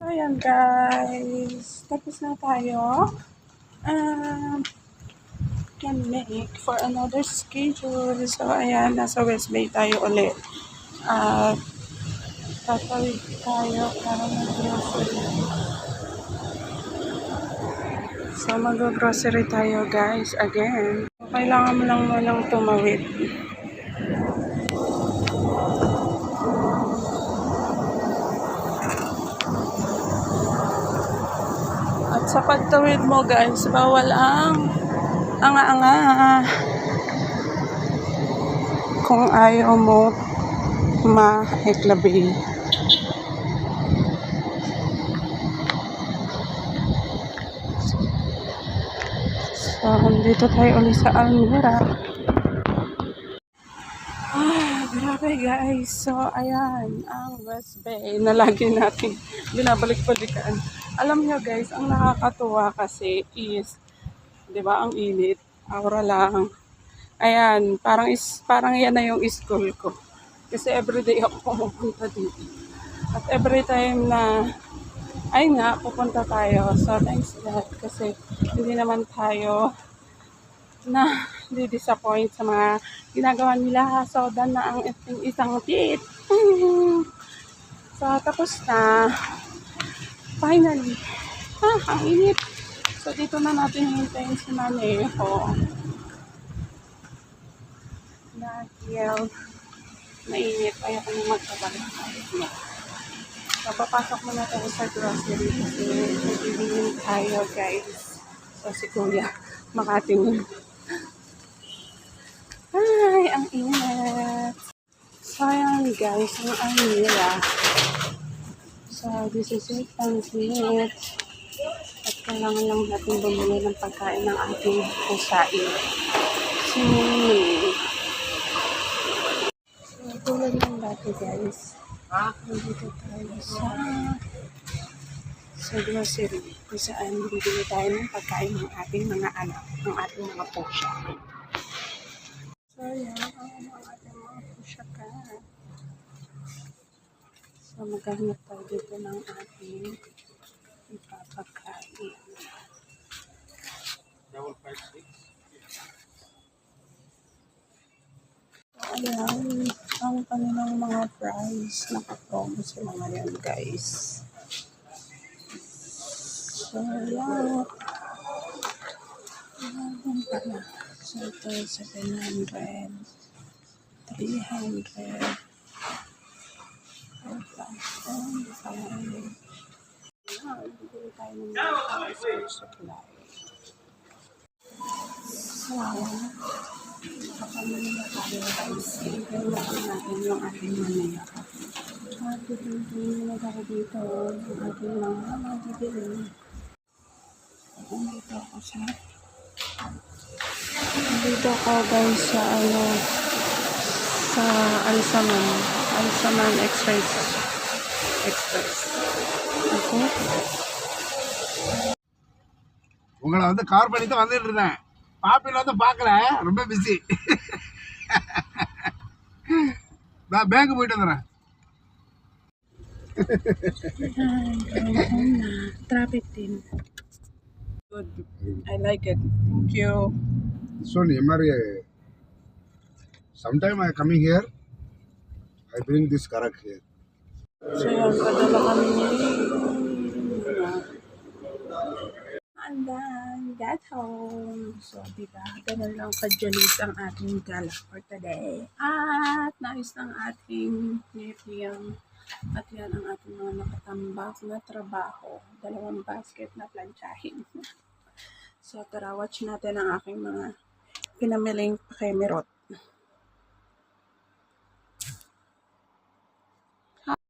ayan guys, tapos na tayo. Can make for another schedule. So ayan, nasa West Bay tayo ulit. At tatawid tayo para mag-grocery. So mag-grocery tayo guys again. Kailangan mo lang munang tumawid. At sa pagtawid mo guys, bawal ang anga-anga. Kung ayaw mo ma-eklabi. So, dito tayo ulit sa Almira. Grabe guys. So, ayan, ang West Bay na lagi natin binabalik-balikan. Alam nyo guys, ang nakakatuwa kasi is, di ba, ang init, aura lang. Ayan, parang yan na yung school ko. Kasi everyday ako pumupunta dito. At every time na, ay nga, pupunta tayo. So, thanks God. Kasi hindi naman tayo na di-disappoint sa mga ginagawa nila. So, dan na ang isang tit. So, tapos na. Finally. Ang init. So, dito na natin hintayin si Maneho. Dahil mainit. Ayaw ko nang magpabalik. So, papasok muna tayo sa grocery kasi bibili tayo guys. So, si Kuya makatingin. Ay, ang init. So, ayan guys, ang Almira. So, this is it. Ang init. At kailangan lang natin bumili ng pagkain ng ating pusain. Si Mimi. So, tulad ng dati guys. Nandito tayo sa grocery kung saan bibili tayo ng pagkain ng ating mga anak, ng ating mga pusya. So, yan ang ating mga pusya ka. So, maghanap tayo dito ng ating ipapakain. Ayan, ang kanilang mga price. Nakapromo sila ngayon, guys. So, ayan. Ayan pala. So, ito, 700. 300. 4,500. Ayan, bibili tayo ng mga school supply. So, kapamili na tayo guys. Ibigay natin yung ating manila. At bibili na tayo dito yung ating mga bibili. Dito ako guys sa sa Alsaman Express. Okay. உங்களை வந்து கார் பண்ணி தான் வந்துட்டு இருந்தேன். பாப்பில வந்து பார்க்கல, ரொம்ப பிஸி. நான் பேங்க் போயிட்டு வந்துடுறேன். Traffic din. Good. I like it. Thank you. So, sometime I coming here, I bring this karak here. So, yan. Padala kami ni and then, get home. So, diba? Ganun lang kajalis ang ating gala for today. At nais ng ating nephew. At yan ang ating mga nakatambak na trabaho. 2 basket na planchahin. So, tara, watch natin ang aking mga pinamiling pakemerot.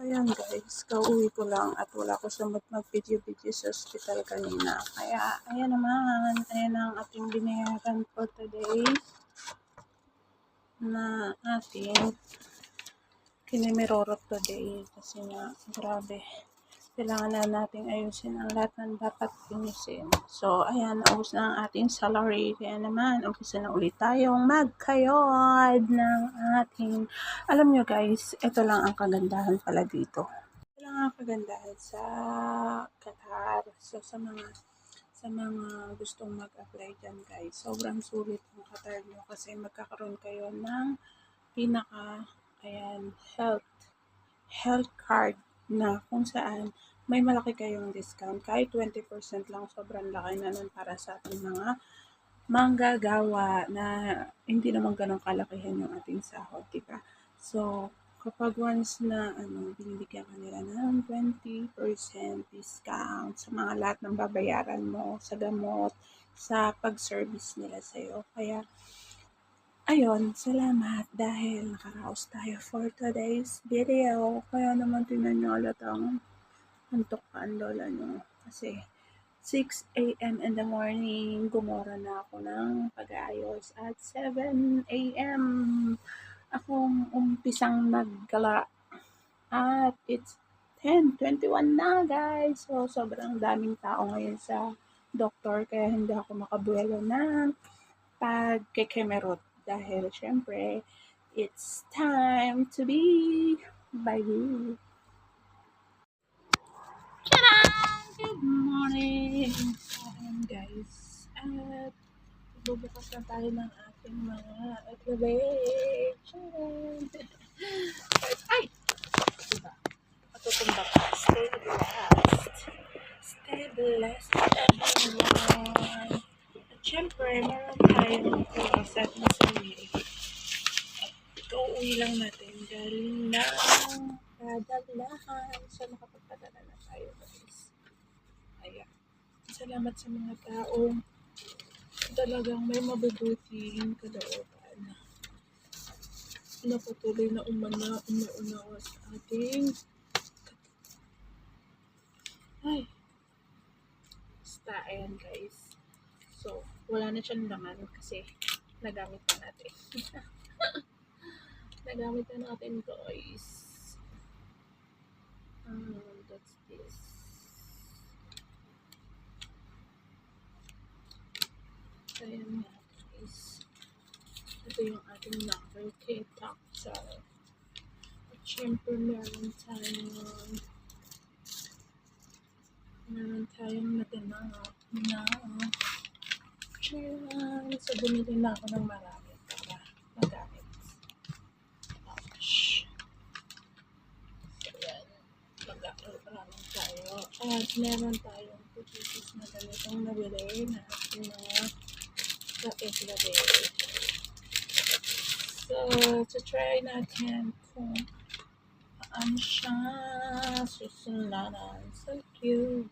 Ayan guys, kauwi ko lang at wala ko sa mag-video-video sa hospital kanina. Kaya, ayan naman, ayan ang ating binayaran for today na ating kinimirorot today. Kasi nga, grabe, kailangan na nating ayusin ang lahat ng dapat ayusin. So, ayan, naubos na ang ating salary. Kaya naman, umpisa na ulit tayong magkayod ng ating, alam nyo guys, ito lang ang kagandahan pala dito. Kailangan kagandahan sa Qatar. So sa mga gustong mag-apply dyan guys, sobrang sulit ang Qatar nyo kasi magkakaroon kayo ng ayan, health card na kung saan may malaki kayong discount. Kahit 20% lang, sobrang laki na nun para sa ating mga manggagawa na hindi naman ganun kalakihan yung ating sahod, diba? So, kapag once na binibigyan ka nila ng 20% discount sa mga lahat ng babayaran mo, sa gamot, sa pag-service nila sa'yo. Kaya, ayun, salamat dahil nakaraos tayo for today's video. Kaya naman tingnan nyo alatang antok pa ang lola nyo. Kasi 6 a.m. in the morning, gumora na ako ng pag-aayos. At 7 a.m. akong umpisang naggala. At it's 10:21 na guys. So, sobrang daming tao ngayon sa doktor. Kaya hindi ako makabuelo ng pagkekemerot. Dahil syempre, it's time to be by you. Good morning! So, ayan guys. At bubukas na tayo ng ating mga activate. Ay! Diba? Matutumba ka. Stay blessed. Stay blessed, everyone. At syempre, meron tayong oras at masawiri. At uuwi lang natin galing ng padaglahan. So, makapagpadala na tayo guys. Ayan. Salamat sa mga taong talagang may mabubuting kalooban na patuloy na umuunawa sa ating basta ayan guys. So, wala na siyang laman kasi nagamit na natin. Nagamit na natin guys. That's this. Ayan nga guys. Ito yung ating number kay Taksal. At syempre meron tayong naganap na so bumili na ako ng marami para magamit. Ouch. So yan. Mag-aral tayo. At meron tayong putitis na ganitong nabili na ating mga ka-eglade. So, to try natin kung paano siya susunlanan. So cute.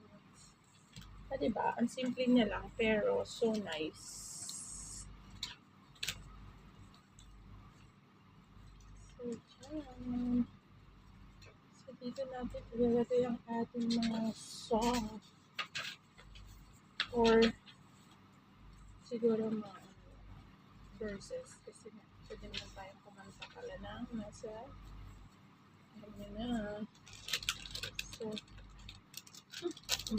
Diba? Ang simple niya lang, pero so nice. So, dyan. So, dito natin ilalagay ang ating mga song. Or, siguro mga verses. Kasi pwede naman tayong kumanta pala ng nasa na. So,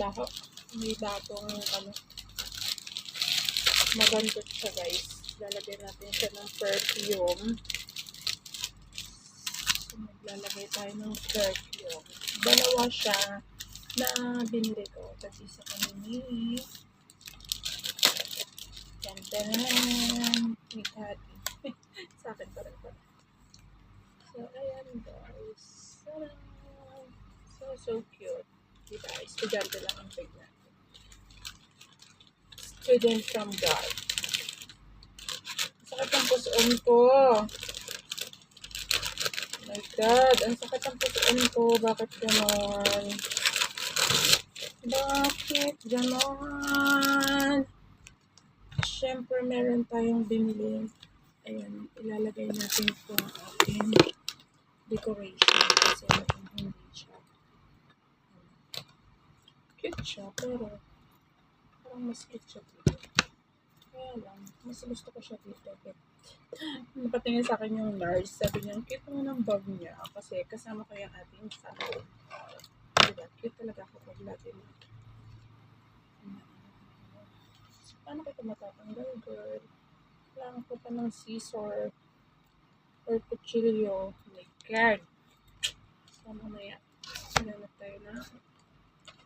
baho. May bagong magandot siya guys. Lalagyan natin siya ng perfume. So, maglalagay tayo ng perfume. Dalawa siya na binili ko. Kasi sa kanini. Gandanan. May kati. Sa akin pa rin pala. So, ayan guys. So cute. Diba? Estudyante lang ang big natin. Student from God. Sakit ang pusoon ko. Oh my God. Ang sakit ang pusoon ko. Bakit ganon? Bakit ganon? Siyempre, meron tayong binili. Ayan, ilalagay natin ito ang ating decoration. Kasi hindi siya. Cute siya, pero parang mas cute siya dito. Kaya lang, mas gusto ko siya dito. Napatingin sa akin yung nurse. Sabi niya, cute mo ng bag niya. Kasi kasama ko yung ating family. Diba? Cute talaga kapag lagi mo. So, paano ko ito matatanggal, girl? Kailangan ko pa ng scissor or kutsilyo. Oh my God. So, mamaya. maghanap tayo ng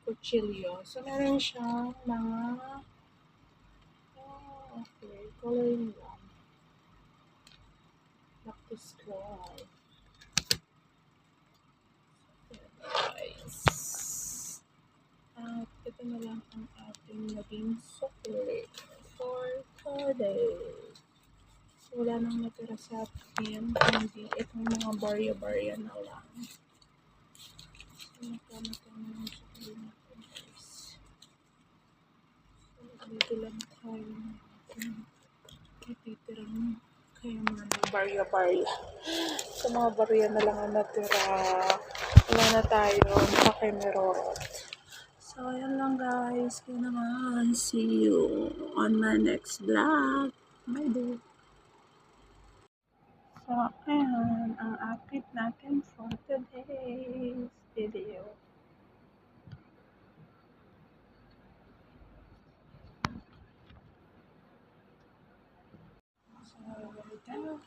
kutsilyo. So, meron siyang mga okay, coloring lang. Back to scroll. Guys. At ito na lang ang ating naging sukli for today. So, wala nang natira sa atin, hindi itong mga barya-barya na lang. So, nakamata na yung sukli natin, guys. So, dito lang tayo natin ititirang kaya mga barya-barya. So, mga barya na lang ang natira. Wala na tayo nakakimirot. So, ayan lang guys. Kaya naman, see you on my next vlog. Bye. So, ayan ang outfit natin for today's video. So, there we go.